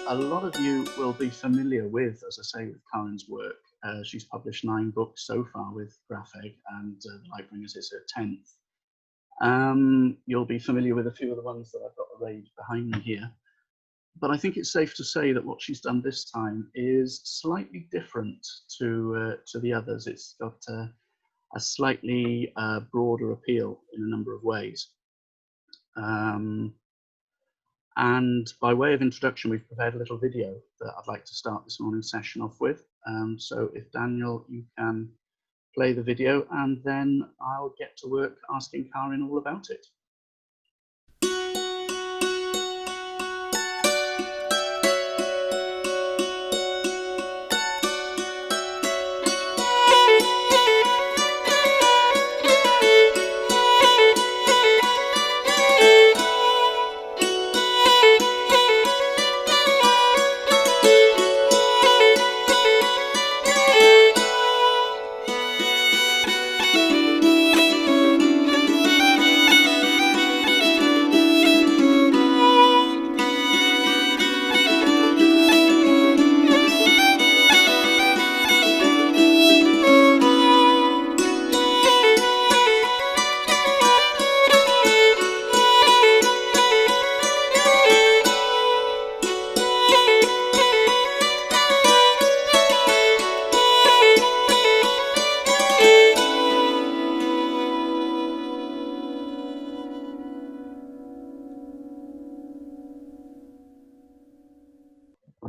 a lot of you will be familiar with, as I say, with Karin's work. She's published 9 books so far with Graffeg, and the Lightbringers is her 10th. You'll be familiar with a few of the ones that I've got arrayed behind me here. But I think it's safe to say that what she's done this time is slightly different to the others. It's got a slightly broader appeal in a number of ways. And by way of introduction, we've prepared a little video that I'd like to start this morning's session off with. So if Daniel, you can play the video, and then I'll get to work asking Karin all about it.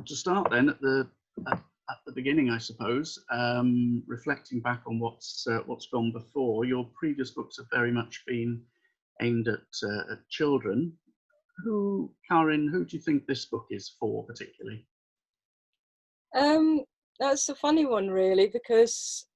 To start then at the beginning, I suppose, reflecting back on what's gone before, your previous books have very much been aimed at children. Karin, who do you think this book is for particularly? That's a funny one, really, because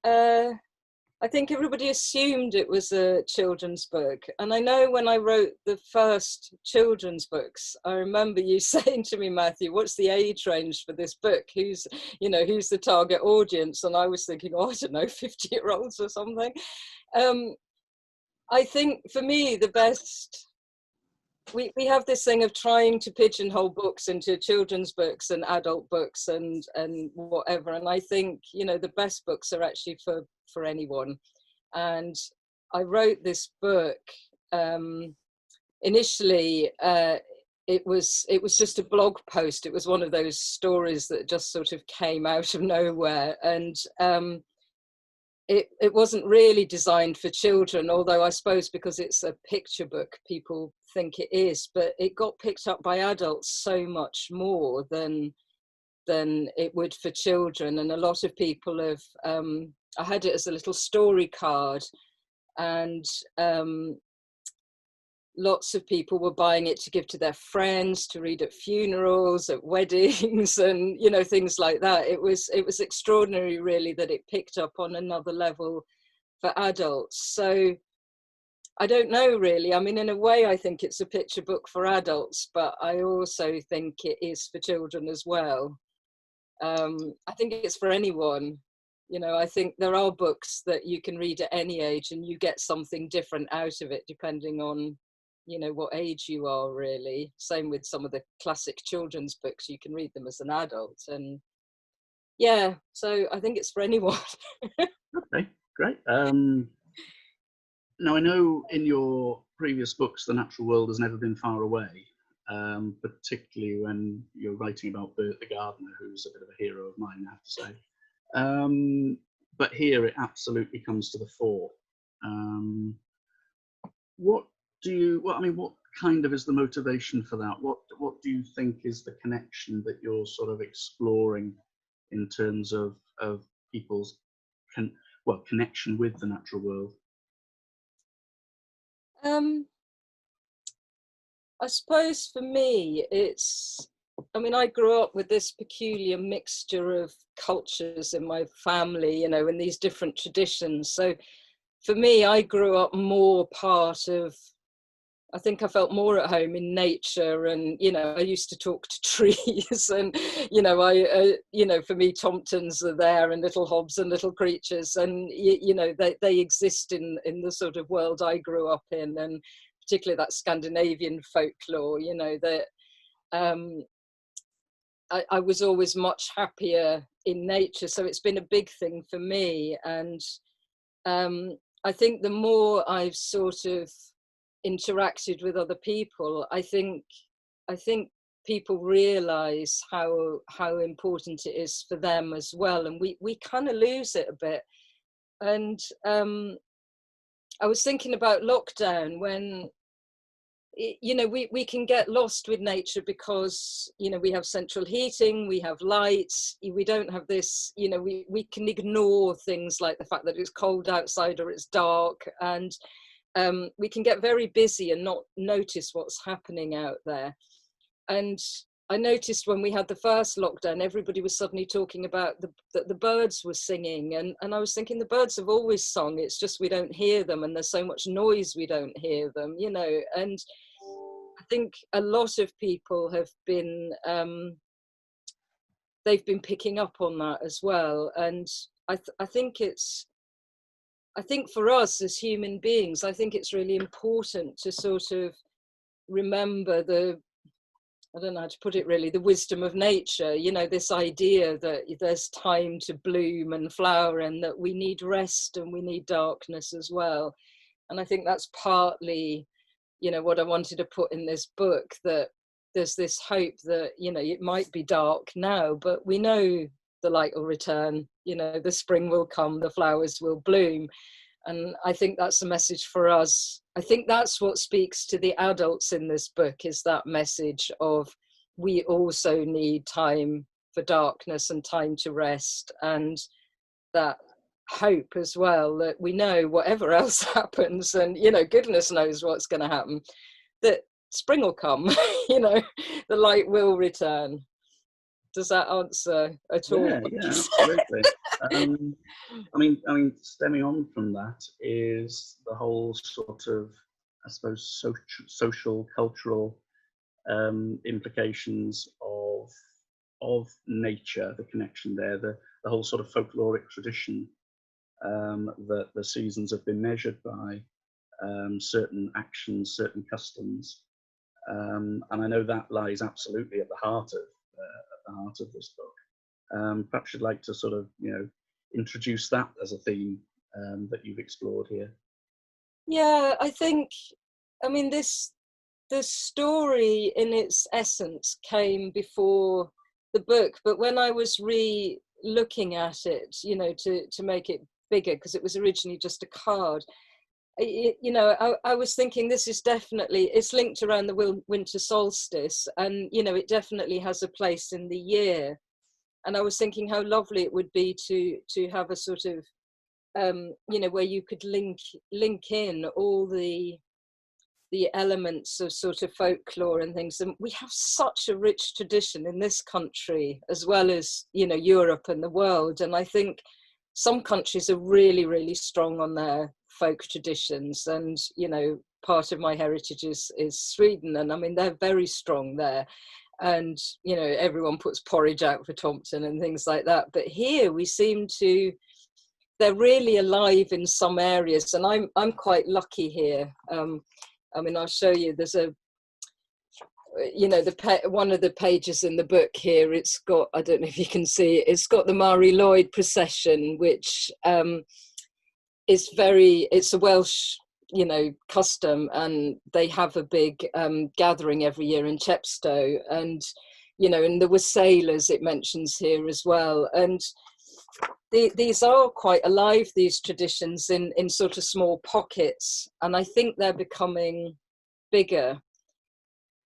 I think everybody assumed it was a children's book. And I know when I wrote the first children's books, I remember you saying to me, Matthew, what's the age range for this book? Who's the target audience? And I was thinking, oh, I don't know, 50-year-olds or something. I think for me, the best, we have this thing of trying to pigeonhole books into children's books and adult books and whatever. And I think, the best books are actually for anyone. And I wrote this book, initially, it was just a blog post. It was one of those stories that just sort of came out of nowhere. And it wasn't really designed for children, although I suppose because it's a picture book, people think it is, but it got picked up by adults so much more than it would for children. And a lot of people have, I had it as a little story card, and lots of people were buying it to give to their friends, to read at funerals, at weddings, and things like that. It was extraordinary, really, that it picked up on another level for adults. So I don't know, really. I mean, in a way, I think it's a picture book for adults, but I also think it is for children as well. I think it's for anyone. I think there are books that you can read at any age and you get something different out of it depending on what age you are, really. Same with some of the classic children's books, you can read them as an adult. And yeah, so I think it's for anyone. Okay, great. Now I know in your previous books the natural world has never been far away, particularly when you're writing about Bert the gardener, who's a bit of a hero of mine, I have to say. But here it absolutely comes to the fore. What kind of is the motivation for that? What do you think is the connection that you're sort of exploring in terms of people's connection with the natural world? I suppose for me, I grew up with this peculiar mixture of cultures in my family, in these different traditions. So for me, I grew up more part of, I think I felt more at home in nature, and I used to talk to trees, and for me, tomtons are there, and little hobs and little creatures, and they exist in the sort of world I grew up in, and particularly that Scandinavian folklore, that I was always much happier in nature. So it's been a big thing for me. And I think the more I've sort of interacted with other people, I think people realize how important it is for them as well. And we kind of lose it a bit. And I was thinking about lockdown, when we can get lost with nature because we have central heating, we have lights, we don't have this, we can ignore things like the fact that it's cold outside or it's dark, and we can get very busy and not notice what's happening out there. And I noticed when we had the first lockdown, everybody was suddenly talking about that the birds were singing, and I was thinking, the birds have always sung, it's just we don't hear them, and there's so much noise we don't hear them, and I think a lot of people have been they've been picking up on that as well. And I think for us as human beings, I think it's really important to sort of remember I don't know how to put it really, the wisdom of nature, this idea that there's time to bloom and flower, and that we need rest and we need darkness as well. And I think that's partly, what I wanted to put in this book, that there's this hope that, it might be dark now, but we know the light will return, the spring will come, the flowers will bloom. And I think that's a message for us. I think that's what speaks to the adults in this book, is that message of, we also need time for darkness and time to rest, and that hope as well, that we know whatever else happens, and goodness knows what's going to happen, that spring will come, the light will return. Does that answer at all? Yeah, absolutely. I mean, stemming on from that is the whole sort of, I suppose, social, cultural implications of nature, the connection there, the whole sort of folkloric tradition that the seasons have been measured by certain actions, certain customs, and I know that lies absolutely at the heart of this book. Perhaps you'd like to sort of introduce that as a theme that you've explored here. Yeah, the story in its essence came before the book, but when I was looking at it, to make it bigger, because it was originally just a card, I was thinking, this is definitely, it's linked around the winter solstice, and it definitely has a place in the year. And I was thinking how lovely it would be to have a sort of where you could link in all the elements of sort of folklore and things. And we have such a rich tradition in this country, as well as Europe and the world. And I think some countries are really, really strong on their folk traditions, and part of my heritage is Sweden, and I mean, they're very strong there. And everyone puts porridge out for Thompson and things like that, but here we seem to, they're really alive in some areas, and I'm quite lucky here. I mean, I'll show you, there's one of the pages in the book here, it's got, I don't know if you can see it, it's got the Mary Lloyd procession, which it's a Welsh custom, and they have a big gathering every year in Chepstow, and and there were sailors, it mentions here as well. And these are quite alive, these traditions, in sort of small pockets, and I think they're becoming bigger.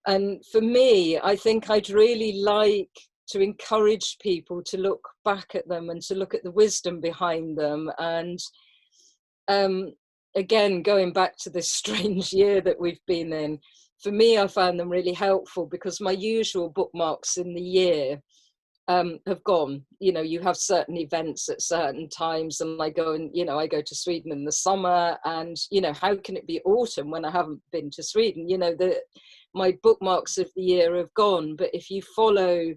And for me, I think I'd really like to encourage people to look back at them and to look at the wisdom behind them. And again, going back to this strange year that we've been in, for me, I found them really helpful, because my usual bookmarks in the year have gone. You have certain events at certain times, and I go to Sweden in the summer, and how can it be autumn when I haven't been to Sweden? My bookmarks of the year have gone. But if you follow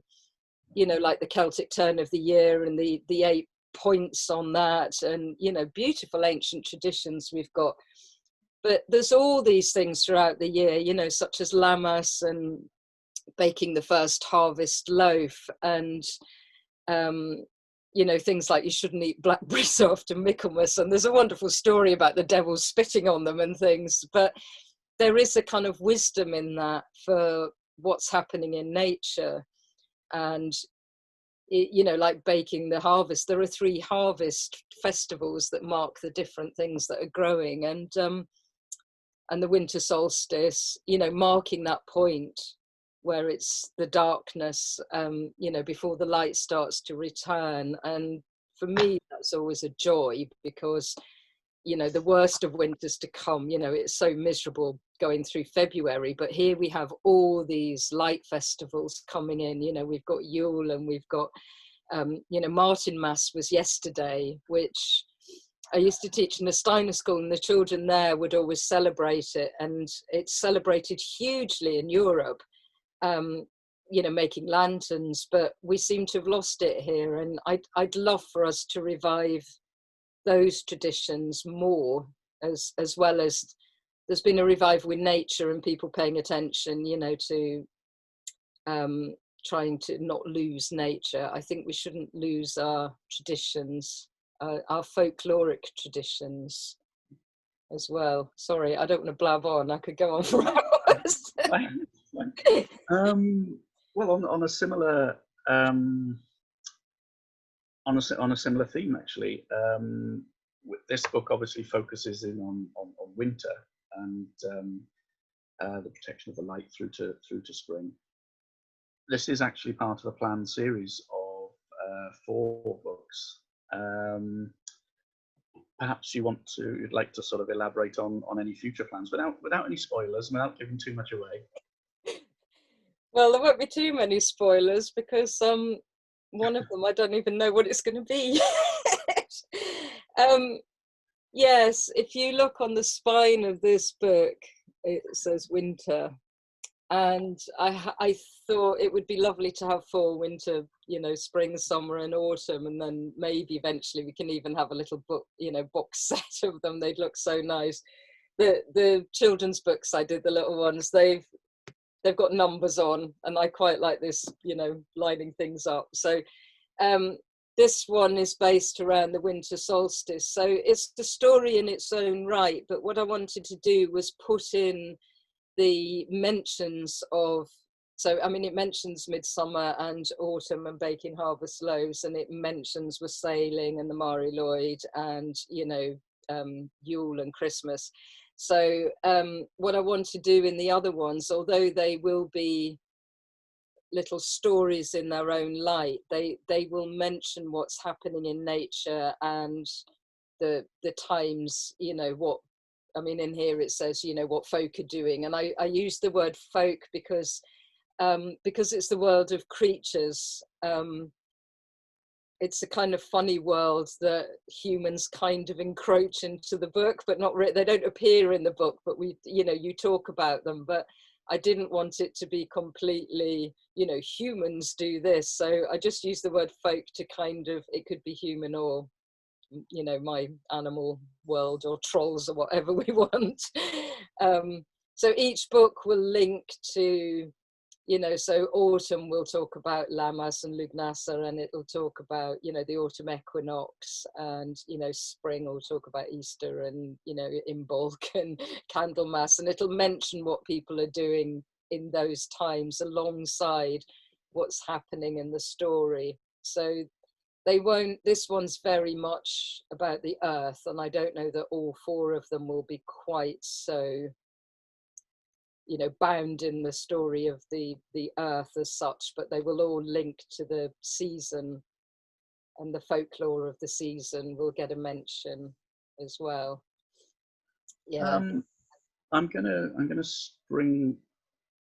like the Celtic turn of the year and the 8 points on that, and beautiful ancient traditions we've got, but there's all these things throughout the year, such as Lammas, and baking the first harvest loaf, and you know, things like you shouldn't eat blackberries after Michaelmas, and there's a wonderful story about the devil spitting on them and things, but there is a kind of wisdom in that for what's happening in nature. And you know, like baking the harvest, there are 3 harvest festivals that mark the different things that are growing, and the winter solstice, you know, marking that point where it's the darkness, you know, before the light starts to return. And for me, that's always a joy, because, you know, the worst of winters to come, you know, it's so miserable going through February, but here we have all these light festivals coming in. You know, we've got Yule, and we've got, you know, Martinmas was yesterday, which I used to teach in a Steiner school, and the children there would always celebrate it, and it's celebrated hugely in Europe, you know, making lanterns, but we seem to have lost it here. And I'd love for us to revive those traditions more, as well as there's been a revival in nature and people paying attention, you know, to trying to not lose nature. I think we shouldn't lose our traditions, our folkloric traditions as well. Sorry, I don't want to blab on. I could go on for hours. Well, on a similar on a similar theme, actually, this book obviously focuses in on winter and the protection of the light through to spring. This is actually part of a planned series of 4 books. Perhaps you'd like to sort of elaborate on any future plans without any spoilers, without giving too much away. Well, there won't be too many spoilers, because one of them I don't even know what it's going to be. Yes, if you look on the spine of this book, it says winter, and I thought it would be lovely to have fall, winter, you know, spring, summer and autumn, and then maybe eventually we can even have a little book, you know, box set of them. They'd look so nice. The children's books I did, the little ones, they've got numbers on, and I quite like this, you know, lining things up. So this one is based around the winter solstice, so it's the story in its own right, but what I wanted to do was put in the mentions of, so I mean, it mentions midsummer and autumn and baking harvest loaves, and it mentions wassailing and the Mari Lloyd, and, you know, Yule and Christmas. So what I want to do in the other ones, although they will be little stories in their own light, they will mention what's happening in nature and the times, you know, what, I mean, in here it says, you know, what folk are doing. And I use the word folk because it's the world of creatures. It's a kind of funny world that humans kind of encroach into the book, but not really. They don't appear in the book, but we, you know, you talk about them. But I didn't want it to be completely, you know, humans do this. So I just use the word folk to kind of, it could be human or, you know, my animal world or trolls or whatever we want. So each book will link to, you know, so autumn will talk about Lammas and Lugnasa, and it'll talk about, you know, the autumn equinox, and, you know, spring will talk about Easter and, you know, Imbolc and Candlemas, and it'll mention what people are doing in those times alongside what's happening in the story. So they won't, this one's very much about the earth, and I don't know that all 4 of them will be quite so, you know, bound in the story of the earth as such, but they will all link to the season, and the folklore of the season will get a mention as well. Yeah. I'm gonna spring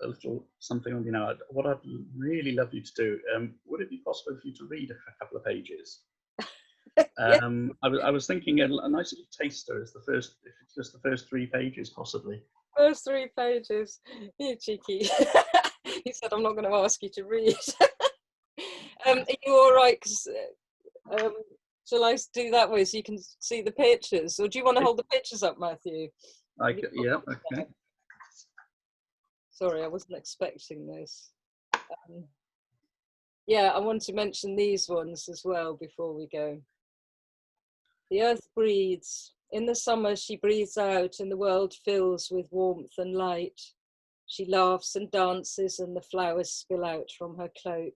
a little something on you now. What I'd really love you to do, would it be possible for you to read a couple of pages? Yeah. I was thinking a nice little taster is the first, if it's just the first 3 pages, possibly. First 3 pages. You cheeky. He said, I'm not going to ask you to read. Are you all right? 'Cause, shall I do that way so you can see the pictures? Or do you want to hold the pictures up, Matthew? Yeah, okay. Sorry, I wasn't expecting this. Yeah, I want to mention these ones as well before we go. The earth breathes. In the summer she breathes out and the world fills with warmth and light. She laughs and dances and the flowers spill out from her cloak.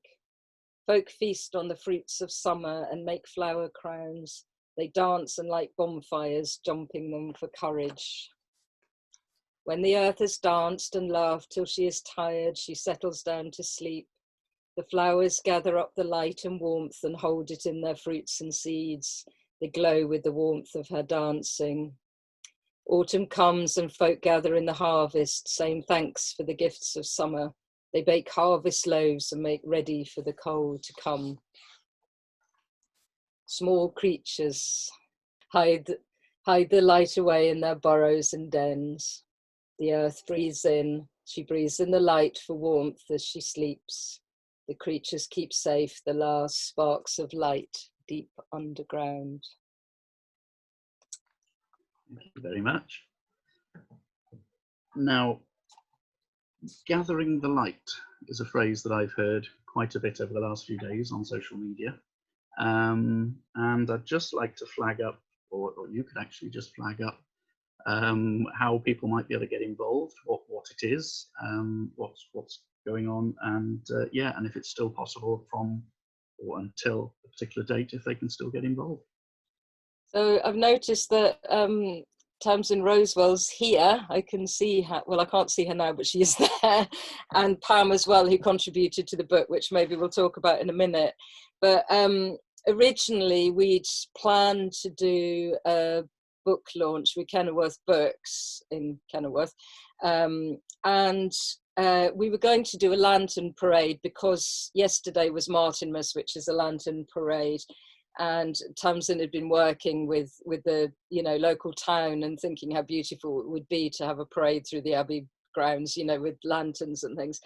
Folk feast on the fruits of summer and make flower crowns. They dance and light bonfires, jumping them for courage. When the earth has danced and laughed till she is tired, she settles down to sleep. The flowers gather up the light and warmth and hold it in their fruits and seeds. They glow with the warmth of her dancing. Autumn comes and folk gather in the harvest, saying thanks for the gifts of summer. They bake harvest loaves and make ready for the cold to come. Small creatures hide the light away in their burrows and dens. The earth breathes in. She breathes in the light for warmth as she sleeps. The creatures keep safe the last sparks of light deep underground. Thank you very much. Now, gathering the light is a phrase that I've heard quite a bit over the last few days on social media. And I'd just like to flag up, or you could actually just flag up, how people might be able to get involved, what it is, what's going on, and yeah, and if it's still possible from or until a particular date, if they can still get involved. So I've noticed that Tamsin Rosewell's here. I can see her, well, I can't see her now, but she is there. And Pam as well, who contributed to the book, which maybe we'll talk about in a minute. But originally we'd planned to do a book launch with Kenilworth Books in Kenilworth. And we were going to do a lantern parade because yesterday was Martinmas, which is a lantern parade. And Tamsin had been working with the local town and thinking how beautiful it would be to have a parade through the Abbey grounds, with lanterns and things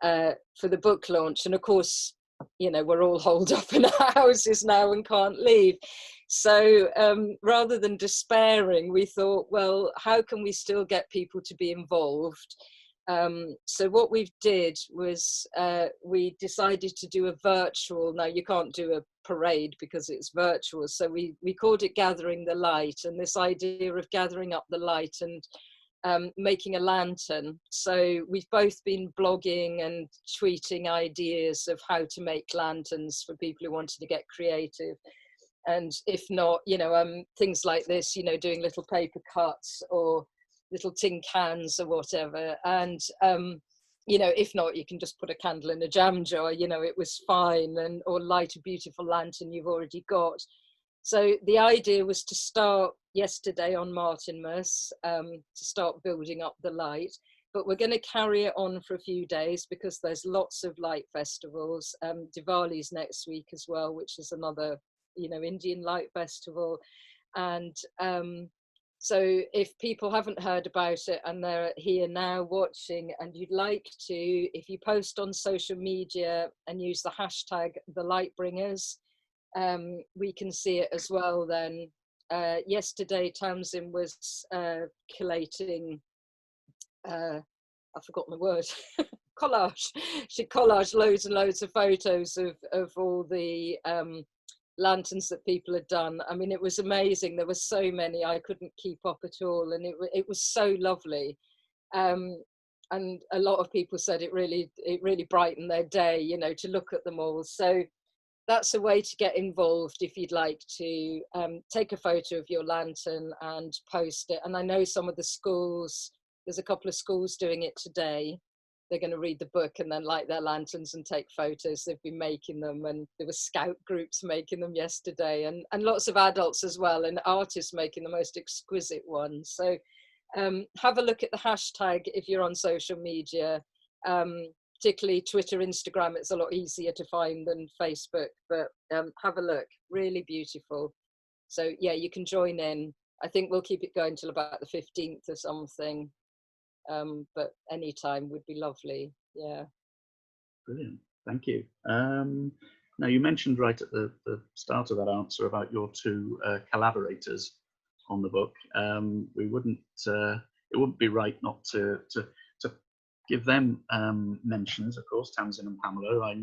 for the book launch. And of course, we're all holed up in our houses now and can't leave. So rather than despairing, we thought, well, how can we still get people to be involved? So what we did was we decided to do a virtual, now you can't do a parade because it's virtual, so we called it Gathering the Light, and this idea of gathering up the light and making a lantern. So we've both been blogging and tweeting ideas of how to make lanterns for people who wanted to get creative. And if not, things like this, doing little paper cuts or little tin cans or whatever. And, if not, you can just put a candle in a jam jar, it was fine, or light a beautiful lantern you've already got. So the idea was to start yesterday on Martinmas, to start building up the light. But we're going to carry it on for a few days because there's lots of light festivals. Diwali's next week as well, which is another, Indian light festival. And so if people haven't heard about it and they're here now watching and you'd like to, if you post on social media and use the hashtag the Lightbringers, we can see it as well then. Yesterday Tamsin was collating, I've forgotten the word, collage. She collaged loads and loads of photos of all the lanterns that people had done. I mean, it was amazing. There were so many, I couldn't keep up at all, and it was so lovely. And a lot of people said it really brightened their day, to look at them all. So that's a way to get involved if you'd like to take a photo of your lantern and post it. And I know some of the schools, there's a couple of schools doing it today. They're going to read the book and then light their lanterns and take photos. They've been making them, and there were scout groups making them yesterday, and lots of adults as well, and artists making the most exquisite ones. So have a look at the hashtag if you're on social media, particularly Twitter, Instagram. It's a lot easier to find than Facebook, but have a look, really beautiful. So yeah, you can join in. I think we'll keep it going till about the 15th or something. But any time would be lovely. Yeah. Brilliant. Thank you. Now, you mentioned right at the start of that answer about your two collaborators on the book. It wouldn't be right not to give them mentions, of course, Tamsin and Pamela. I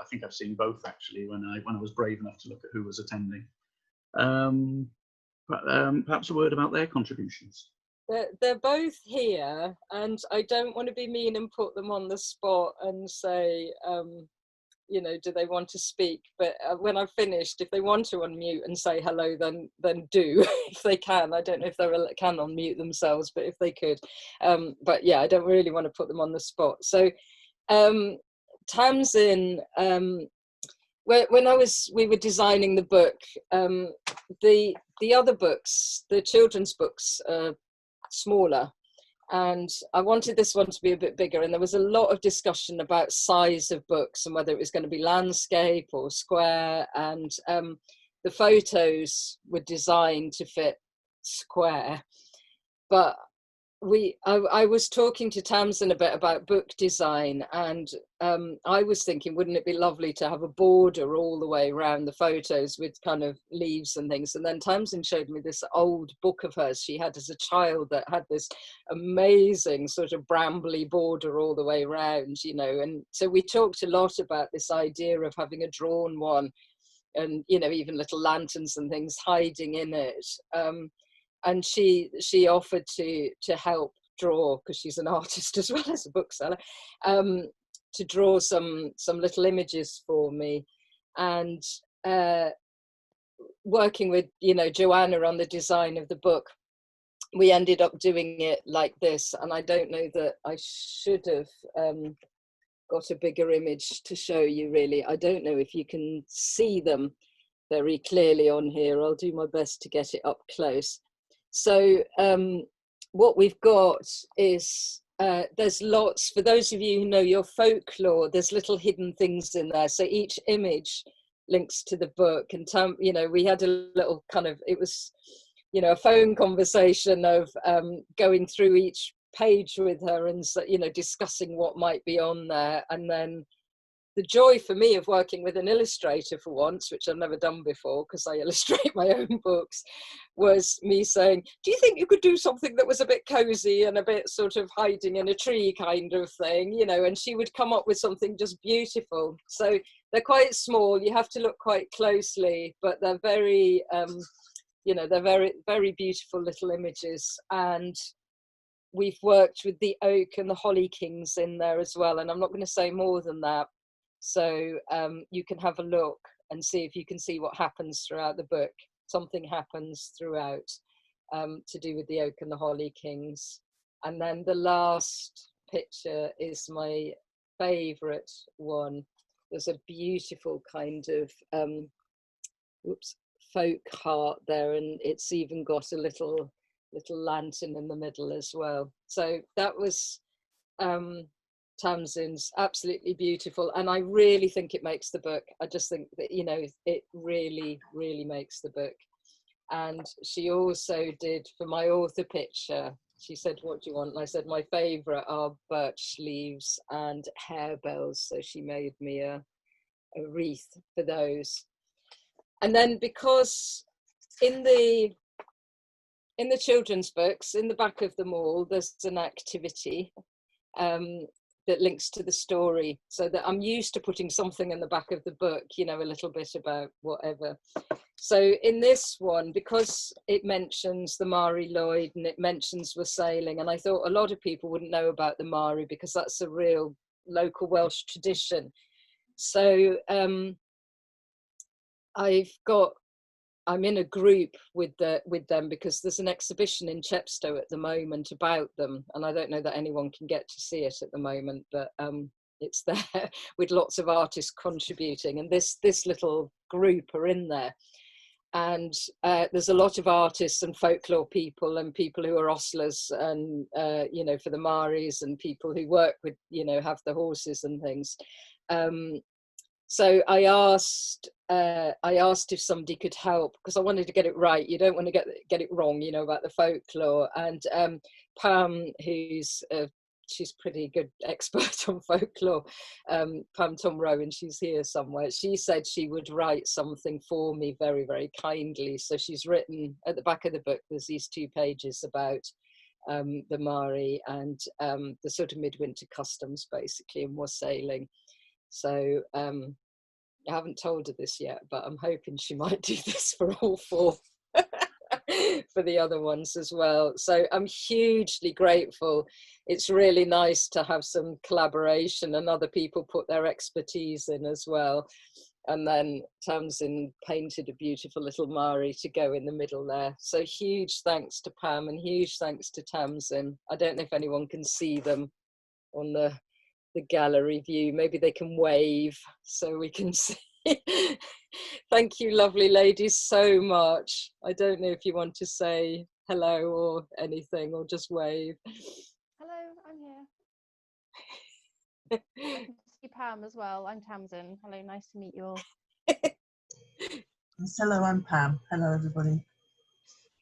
think I've seen both actually when I was brave enough to look at who was attending. Perhaps a word about their contributions. They're both here, and I don't want to be mean and put them on the spot and say, you know, do they want to speak? But when I've finished, if they want to unmute and say hello, then do, if they can. I don't know if they can unmute themselves, but if they could. But yeah, I don't really want to put them on the spot. So Tamsin, when we were designing the book, the other books, the children's books, smaller, and I wanted this one to be a bit bigger, and there was a lot of discussion about size of books and whether it was going to be landscape or square, and the photos were designed to fit square. But I was talking to Tamsin a bit about book design, and I was thinking, wouldn't it be lovely to have a border all the way around the photos with kind of leaves and things? And then Tamsin showed me this old book of hers she had as a child that had this amazing sort of brambly border all the way around, you know. And so we talked a lot about this idea of having a drawn one, and, you know, even little lanterns and things hiding in it. And she offered to help draw, because she's an artist as well as a bookseller, to draw some little images for me. And working with, you know, Joanna on the design of the book, we ended up doing it like this. And I don't know that I should have got a bigger image to show you, really. I don't know if you can see them very clearly on here. I'll do my best to get it up close. So what we've got is, there's lots, for those of you who know your folklore, there's little hidden things in there. So each image links to the book. And, you know, we had a little kind of, it was, you know, a phone conversation of going through each page with her and, you know, discussing what might be on there. And then the joy for me of working with an illustrator for once, which I've never done before because I illustrate my own books, was me saying, do you think you could do something that was a bit cozy and a bit sort of hiding in a tree kind of thing, you know? And she would come up with something just beautiful. So they're quite small, you have to look quite closely, but they're very, you know, they're very, very beautiful little images. And we've worked with the oak and the holly kings in there as well. And I'm not going to say more than that. So you can have a look and see if you can see what happens throughout the book. Something happens throughout to do with the oak and the holly kings. And then the last picture is my favourite one. There's a beautiful kind of folk heart there, and it's even got a little lantern in the middle as well. So that was Tamsin's, absolutely beautiful, and I really think it makes the book. I just think that, you know, it really, really makes the book. And she also did, for my author picture, she said, what do you want? And I said, my favourite are birch leaves and harebells. So she made me a wreath for those. And then, because in the children's books, in the back of them all, there's an activity that links to the story, so that I'm used to putting something in the back of the book, you know, a little bit about whatever. So in this one, because it mentions the Mari Lloyd and it mentions we're sailing, and I thought a lot of people wouldn't know about the Mari because that's a real local Welsh tradition. So I'm in a group with them because there's an exhibition in Chepstow at the moment about them, and I don't know that anyone can get to see it at the moment, but it's there with lots of artists contributing, and this little group are in there. And there's a lot of artists and folklore people and people who are ostlers and you know, for the Maris, and people who work with, you know, have the horses and things. So I asked if somebody could help, because I wanted to get it right. You don't want to get it wrong, you know, about the folklore. And Pam, who's she's pretty good expert on folklore, Pam Thom-Rowe, and she's here somewhere. She said she would write something for me very, very kindly. So she's written at the back of the book, there's these 2 pages about the Mari, and the sort of midwinter customs basically, and wassailing. So I haven't told her this yet, but I'm hoping she might do this for all 4 for the other ones as well. So I'm hugely grateful. It's really nice to have some collaboration and other people put their expertise in as well. And then Tamsin painted a beautiful little Mari to go in the middle there. So huge thanks to Pam and huge thanks to Tamsin. I don't know if anyone can see them on the gallery view. Maybe they can wave so we can see. Thank you, lovely ladies, so much. I don't know if you want to say hello or anything, or just wave. Hello, I'm here. I can see Pam as well. I'm Tamsin. Hello, nice to meet you all. Hello, I'm Pam. Hello, everybody.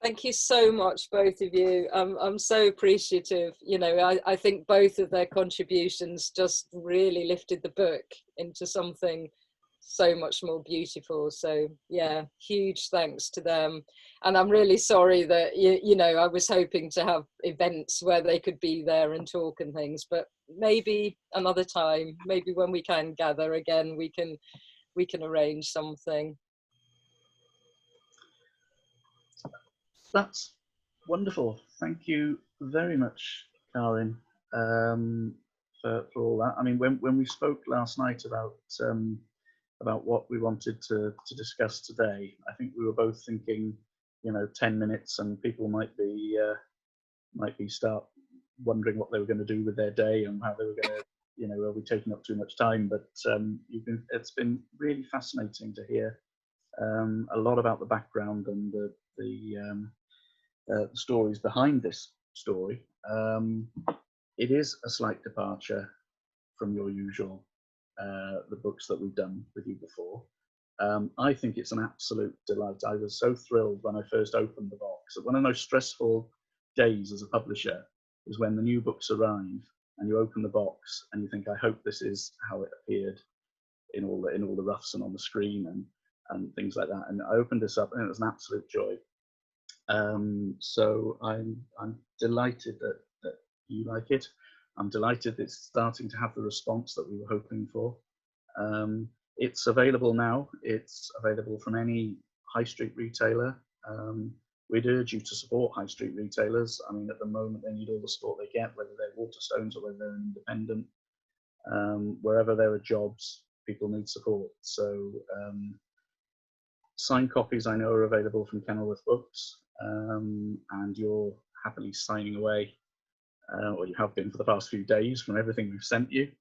Thank you so much, both of you. I'm so appreciative. You know, I think both of their contributions just really lifted the book into something so much more beautiful. So yeah, huge thanks to them. And I'm really sorry that, you know, I was hoping to have events where they could be there and talk and things, but maybe another time, maybe when we can gather again, we can arrange something. That's wonderful. Thank you very much, Karin, for all that. I mean, when we spoke last night about what we wanted to discuss today, I think we were both thinking, you know, 10 minutes, and people might be start wondering what they were going to do with their day and how they were going to, you know, are we taking up too much time? But it's been really fascinating to hear a lot about the background and the stories behind this story. It is a slight departure from your usual, the books that we've done with you before. I think it's an absolute delight. I was so thrilled when I first opened the box. One of the most stressful days as a publisher is when the new books arrive and you open the box and you think, I hope this is how it appeared in all the roughs and on the screen and things like that. And I opened this up and it was an absolute joy. So I'm delighted that you like it. I'm delighted it's starting to have the response that we were hoping for. It's available now. It's available from any high street retailer. We'd urge you to support high street retailers. I mean, at the moment, they need all the support they get, whether they're Waterstones or whether they're independent. Wherever there are jobs, people need support. So signed copies, I know, are available from Kenilworth Books, and you're happily signing away, or you have been for the past few days from everything we've sent you.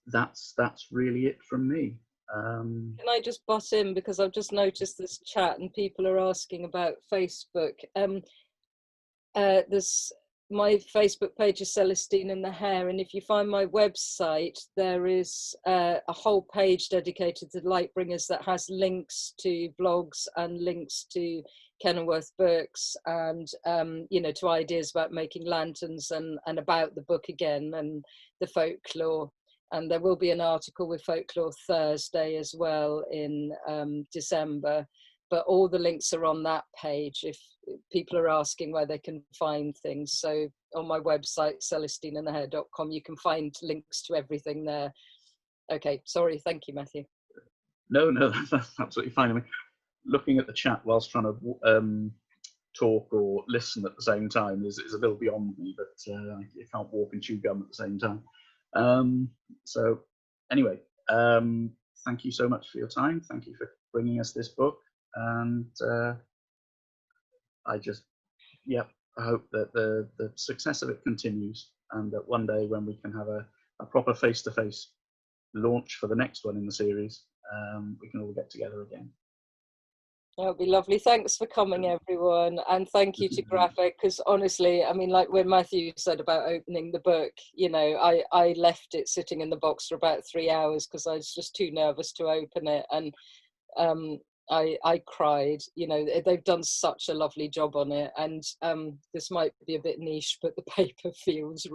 That's really it from me. Can I just butt in, because I've just noticed this chat and people are asking about Facebook. There's my Facebook page is Celestine and the Hair, and if you find my website, there is a whole page dedicated to Lightbringers that has links to blogs and links to Kenilworth books and you know, to ideas about making lanterns and about the book again and the folklore. And there will be an article with Folklore Thursday as well in December. But all the links are on that page if people are asking where they can find things. So on my website, celestineandthehair.com, you can find links to everything there. Okay, sorry, thank you, Matthew. No, that's absolutely fine. I mean, looking at the chat whilst trying to talk or listen at the same time is a little beyond me, but you can't walk and chew gum at the same time. So anyway, thank you so much for your time. Thank you for bringing us this book. And I hope that the success of it continues, and that one day when we can have a proper face-to-face launch for the next one in the series, we can all get together again. That would be lovely. Thanks for coming, everyone. And thank you to Graffeg, because honestly, I mean, like when Matthew said about opening the book, you know, I left it sitting in the box for about 3 hours because I was just too nervous to open it. And I cried. You know, they've done such a lovely job on it. And this might be a bit niche, but the paper feels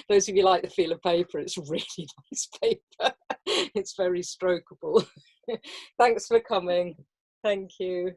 those of you like the feel of paper, it's really nice paper. It's very strokeable. Thanks for coming. Thank you.